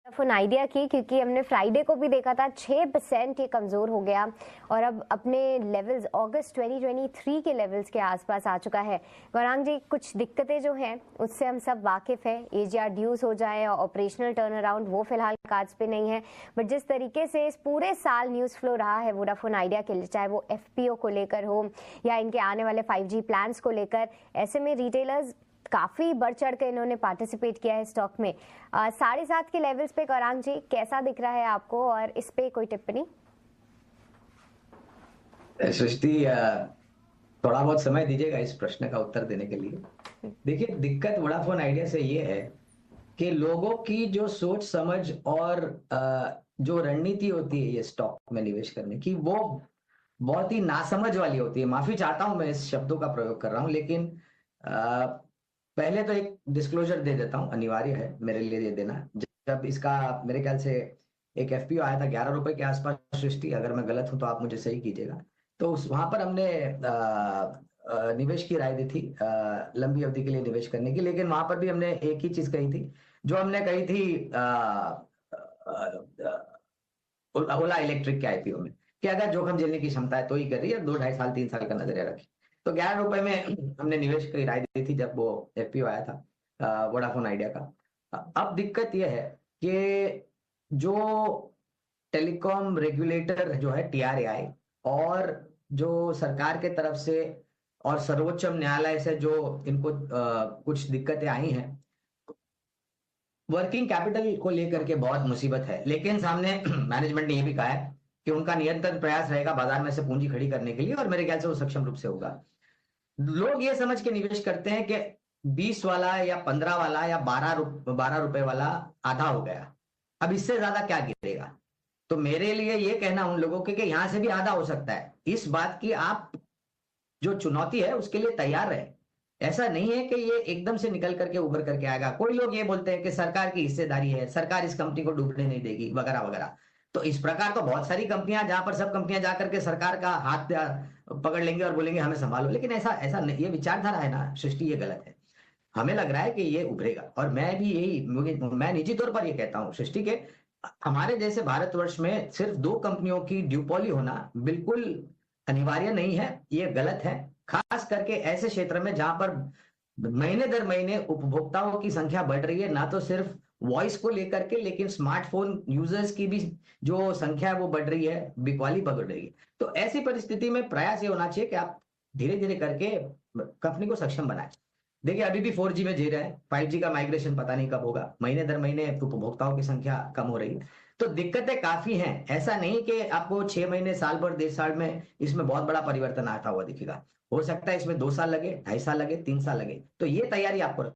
Phone idea की, क्योंकि हमने फ्राइडे को भी देखा था 6% ये कमज़ोर हो गया और अब अपने लेवल्स अगस्त 2023 के लेवल्स के आसपास आ चुका है। गौरांग जी, कुछ दिक्कतें जो हैं उससे हम सब वाकिफ़ हैं, एजीआर ड्यूस हो जाए और ऑपरेशनल टर्न अराउंड वो फिलहाल कार्ड्स पे नहीं है, बट जिस तरीके से इस पूरे साल न्यूज़ फ्लो रहा है वोडाफोन आइडिया के लिए, चाहे वो एफपीओ को लेकर हो या इनके आने वाले 5G प्लान्स को लेकर, ऐसे में रिटेलर्स काफी बढ़ चढ़ के इन्होंने पार्टिसिपेट किया है स्टॉक में। 7.5 के लेवल्स पे गौरांग जी कैसा दिख रहा है आपको, और इस पे कोई टिप्पणी? सृष्टि, थोड़ा बहुत समय दीजिएगा इस प्रश्न का उत्तर देने के लिए। देखिए, दिक्कत वोडाफोन आइडिया से ये है कि लोगों की जो सोच समझ और जो रणनीति होती है ये स्टॉक में निवेश करने की, वो बहुत ही नासमझ वाली होती है। माफी चाहता हूं, मैं इस शब्दों का प्रयोग कर रहा हूं, लेकिन पहले तो एक डिस्क्लोजर दे देता हूं, अनिवार्य है मेरे लिए ये देना। जब इसका मेरे ख्याल से एक एफपीओ आया था 11 रुपए के आसपास, सृष्टि अगर मैं गलत हूं तो आप मुझे सही कीजिएगा, तो उस वहां पर हमने निवेश की राय दी थी, लंबी अवधि के लिए निवेश करने की। लेकिन वहां पर भी हमने एक ही चीज कही थी, जो हमने कही थी ओला इलेक्ट्रिक के आईपीओ में, कि अगर जोखिम झेलने की क्षमता है तो ही कर रही है, 2 ढाई साल 3 साल का नजरिया रखें। तो 11 रुपए में हमने निवेश की राय दी थी जब वो एफपीओ आया था वोडाफोन आइडिया का। अब दिक्कत यह है कि जो टेलीकॉम रेगुलेटर जो है टीआरएआई, और जो सरकार के तरफ से और सर्वोच्च न्यायालय से जो इनको कुछ दिक्कतें आई हैं, वर्किंग कैपिटल को लेकर के बहुत मुसीबत है। लेकिन सामने मैनेजमेंट ने यह भी कहा है कि उनका निरंतर प्रयास रहेगा बाजार में से पूंजी खड़ी करने के लिए, और मेरे ख्याल से वो सक्षम रूप से होगा। लोग ये समझ के निवेश करते हैं कि 20 वाला या 15 वाला या 12 रुपए वाला आधा हो गया, अब इससे ज्यादा क्या गिरेगा। तो मेरे लिए ये कहना उन लोगों के कि यहां से भी आधा हो सकता है। इस बात की आप जो चुनौती है उसके लिए तैयार रहे। ऐसा नहीं है कि ये एकदम से निकल करके उभर करके आएगा। कोई लोग ये बोलते हैं कि सरकार की हिस्सेदारी है, सरकार इस कंपनी को डूबने नहीं देगी, वगैरह वगैरह। तो इस प्रकार तो बहुत सारी कंपनियां, जहां पर सब कंपनियां जाकर के सरकार का हाथ पकड़ लेंगे और बोलेंगे हमें संभालो, लेकिन ऐसा ऐसा नहीं, ये विचारधारा है ना सृष्टि, ये गलत है। हमें लग रहा है कि ये उभरेगा, और मैं भी यही, मैं निजी तौर पर ये कहता हूँ सृष्टि के, हमारे जैसे भारतवर्ष में सिर्फ 2 कंपनियों की ड्यूपोली होना बिल्कुल अनिवार्य नहीं है, ये गलत है। खास करके ऐसे क्षेत्र में जहां पर महीने दर महीने उपभोक्ताओं की संख्या बढ़ रही है, ना तो सिर्फ वॉइस को लेकर के, लेकिन स्मार्टफोन यूजर्स की भी जो संख्या है वो बढ़ रही है, बिकवाली बढ़ रही है। तो ऐसी परिस्थिति में प्रयास ये होना चाहिए कि आप धीरे धीरे करके कंपनी को सक्षम बनाए। देखिए, अभी भी 4G में जी रहे हैं, 5G का माइग्रेशन पता नहीं कब होगा, महीने दर महीने उपभोक्ताओं की संख्या कम हो रही है। तो दिक्कतें काफी हैं, ऐसा नहीं कि आपको 6 महीने, साल भर, 1.5 साल में इसमें बहुत बड़ा परिवर्तन आता हुआ दिखेगा। हो सकता है इसमें 2 साल लगे, 2.5 साल लगे, 3 साल लगे। तो ये तैयारी आपको